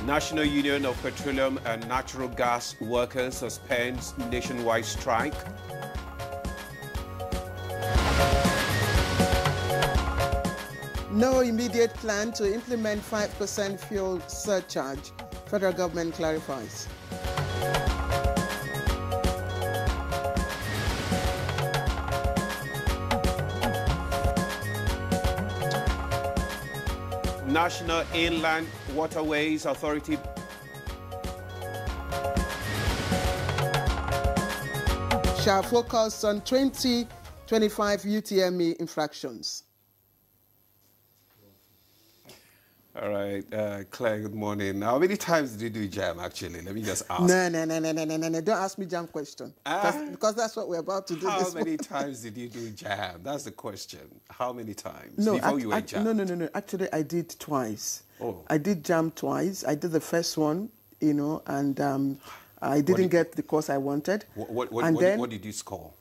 National Union of Petroleum and Natural Gas Workers suspends nationwide strike. No immediate plan to implement 5% fuel surcharge, federal government clarifies. National Inland Waterways Authority shall focus on 2025 UTME infractions. All right, Claire, good morning. How many times did you do jam, actually? Let me just ask. No. Don't ask me jam question. Because that's what we're about to do. How many times did you do jam? That's the question. How many times No, before you were jam? No. Actually, I did twice. Oh. I did jam twice. I did the first one, and I didn't get the course I wanted. What did you score?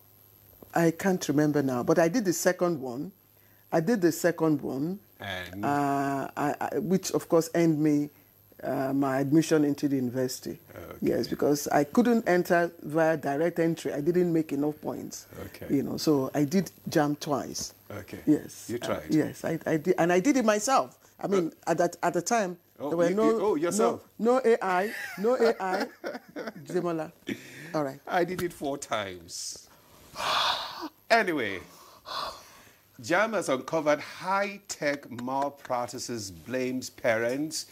I can't remember now, but I did the second one. And? Which of course earned me my admission into the university. Okay. Yes, because I couldn't enter via direct entry. I didn't make enough points. Okay. So I did jam twice. Okay. Yes. You tried. Yes, I did, and I did it myself. I mean, at the time, there were yourself. No AI, Demola. All right. I did it 4 times. Anyway. JAM has uncovered high-tech malpractices, blames parents,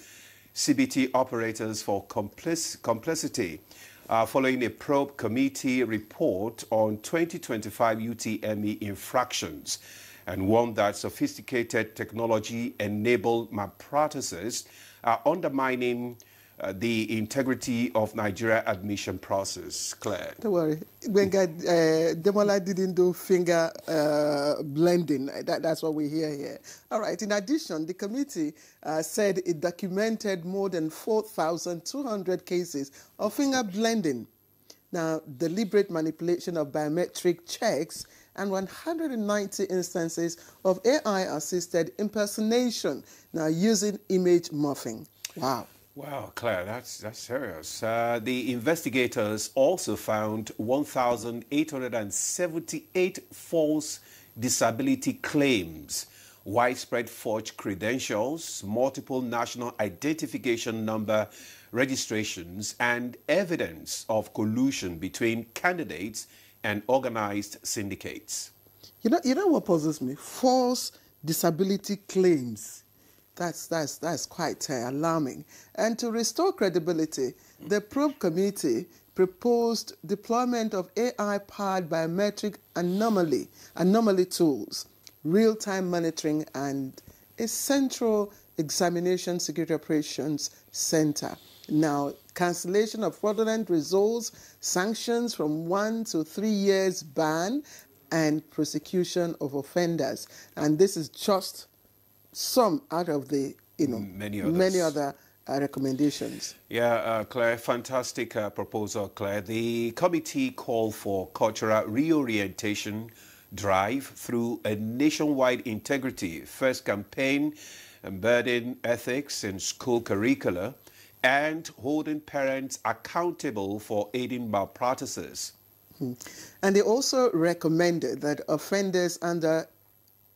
CBT operators for complicity following a probe committee report on 2025 UTME infractions, and warned that sophisticated technology-enabled malpractices are undermining the integrity of Nigeria admission process. Claire. Don't worry. Demola didn't do finger blending. That's what we hear here. All right. In addition, the committee said it documented more than 4,200 cases of finger blending. Now, deliberate manipulation of biometric checks and 190 instances of AI-assisted impersonation, now using image morphing. Wow. Wow, Claire, that's serious. The investigators also found 1,878 false disability claims, widespread forged credentials, multiple national identification number registrations, and evidence of collusion between candidates and organized syndicates. You know what puzzles me? False disability claims. That's quite alarming. And to restore credibility, the probe committee proposed deployment of AI-powered biometric anomaly tools, real-time monitoring, and a central examination security operations center. Now, cancellation of fraudulent results, sanctions from 1 to 3 years ban, and prosecution of offenders. And this is just some out of the many other recommendations. Yeah, Claire, fantastic proposal, Claire. The committee called for cultural reorientation drive through a nationwide integrity first campaign, embedding ethics in school curricula, and holding parents accountable for aiding malpractices. And they also recommended that offenders under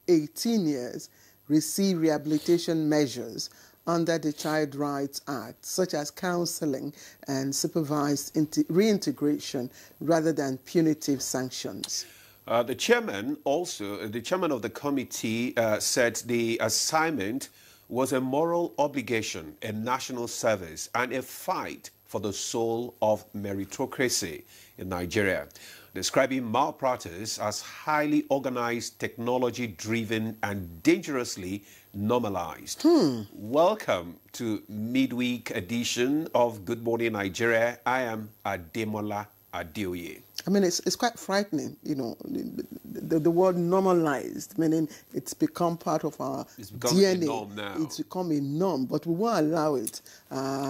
18 years receive rehabilitation measures under the Child Rights Act, such as counseling and supervised reintegration rather than punitive sanctions. The chairman of the committee said the assignment was a moral obligation, a national service, and a fight for the soul of meritocracy in Nigeria, describing malpractice as highly organized, technology-driven, and dangerously normalized. Welcome to midweek edition of Good Morning Nigeria. I am Ademola Adeoye. I mean, it's quite frightening, the word normalized, meaning it's become part of our DNA. A norm now. It's become a norm, but we won't allow it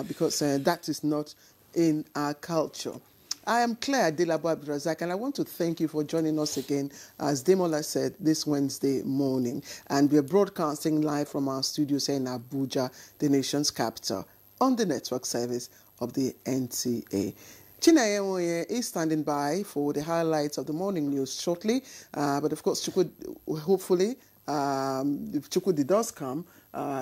because that is not in our culture. I am Claire Delabo Abdrazak, and I want to thank you for joining us again, as Demola said, this Wednesday morning. And we're broadcasting live from our studios here in Abuja, the nation's capital. on the network service of the NTA. Chinaya is standing by for the highlights of the morning news shortly, but of course, hopefully, if Chukwudi does come,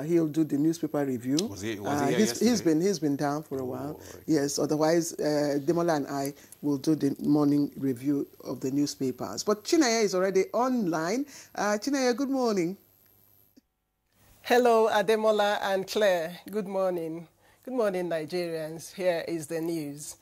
he'll do the newspaper review. Was he yesterday? He's been down for a while. Right. Yes, otherwise, Demola and I will do the morning review of the newspapers. But Chinaya is already online. Chinaya, good morning. Hello, Ademola and Claire. Good morning. Good morning, Nigerians. Here is the news.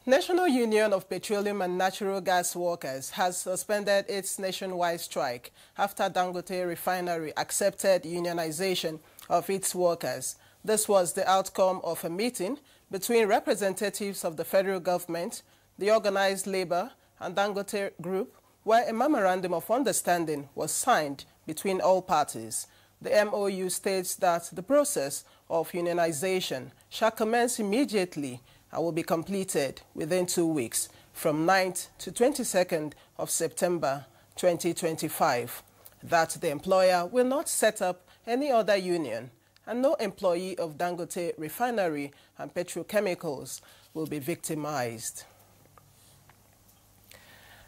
National Union of Petroleum and Natural Gas Workers has suspended its nationwide strike after Dangote Refinery accepted unionization of its workers. This was the outcome of a meeting between representatives of the federal government, the organized labor, and Dangote Group, where a memorandum of understanding was signed between all parties. The MOU states that the process of unionization shall commence immediately and will be completed within 2 weeks, from 9th to 22nd of September 2025, that the employer will not set up any other union, and no employee of Dangote Refinery and Petrochemicals will be victimized.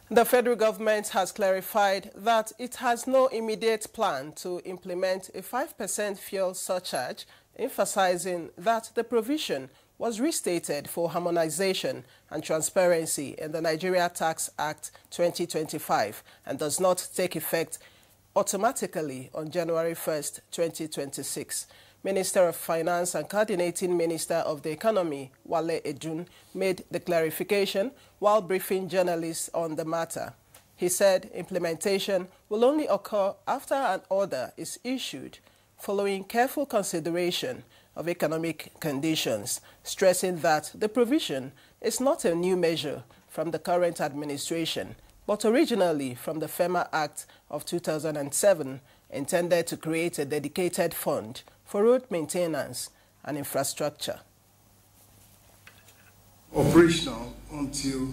The federal government has clarified that it has no immediate plan to implement a 5% fuel surcharge, emphasizing that the provision was restated for harmonization and transparency in the Nigeria Tax Act 2025 and does not take effect automatically on January 1st, 2026. Minister of Finance and Coordinating Minister of the Economy, Wale Ejun, made the clarification while briefing journalists on the matter. He said implementation will only occur after an order is issued, following careful consideration of economic conditions, stressing that the provision is not a new measure from the current administration, but originally from the FEMA Act of 2007, intended to create a dedicated fund for road maintenance and infrastructure. Operational until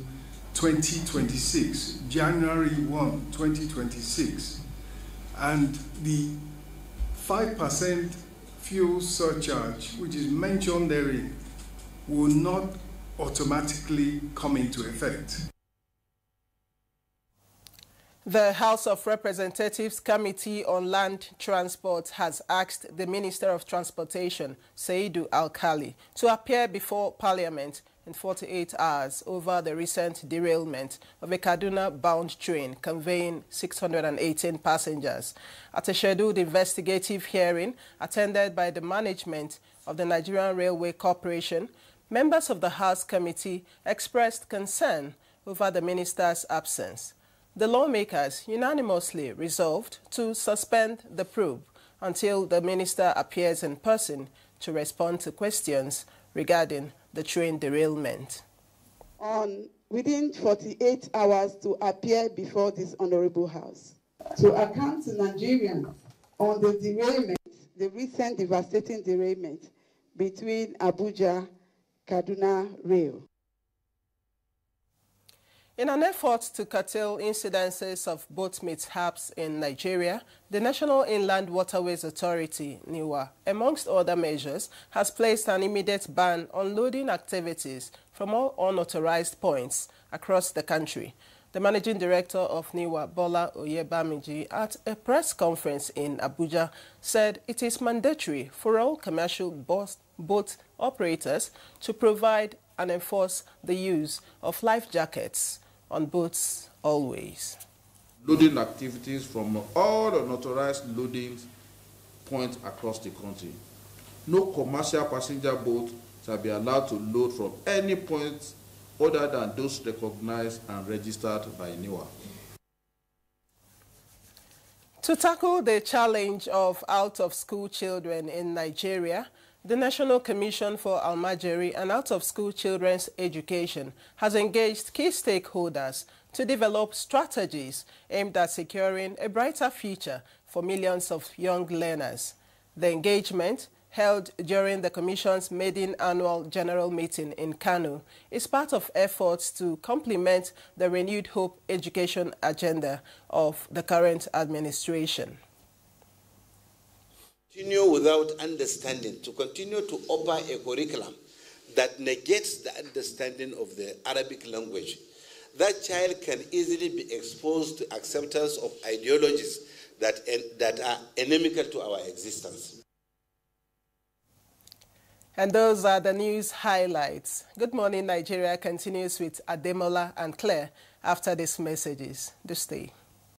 2026, January 1, 2026, and the 5% fuel surcharge, which is mentioned therein, will not automatically come into effect. The House of Representatives Committee on Land Transport has asked the Minister of Transportation, Saidu Alkali, to appear before Parliament in 48 hours over the recent derailment of a Kaduna-bound train conveying 618 passengers. At a scheduled investigative hearing attended by the management of the Nigerian Railway Corporation, members of the House Committee expressed concern over the minister's absence. The lawmakers unanimously resolved to suspend the probe until the minister appears in person to respond to questions regarding the train derailment. Within 48 hours to appear before this honorable house to account to Nigerians on the derailment, the recent devastating derailment between Abuja, Kaduna Rail. In an effort to curtail incidences of boat mishaps in Nigeria, the National Inland Waterways Authority, NIWA, amongst other measures, has placed an immediate ban on loading activities from all unauthorized points across the country. The Managing Director of NIWA, Bola Oyebamiji, at a press conference in Abuja, said it is mandatory for all commercial boat operators to provide and enforce the use of life jackets on boats always. Loading activities from all unauthorized loading points across the country. No commercial passenger boat shall be allowed to load from any point other than those recognized and registered by NIWA. To tackle the challenge of out-of-school children in Nigeria, the National Commission for Almajiri and Out-of-School Children's Education has engaged key stakeholders to develop strategies aimed at securing a brighter future for millions of young learners. The engagement, held during the Commission's maiden annual general meeting in Kano, is part of efforts to complement the renewed hope education agenda of the current administration. Continue without understanding, to continue to offer a curriculum that negates the understanding of the Arabic language, that child can easily be exposed to acceptance of ideologies that are inimical to our existence. And those are the news highlights. Good Morning Nigeria continues with Ademola and Claire after these messages. Do stay.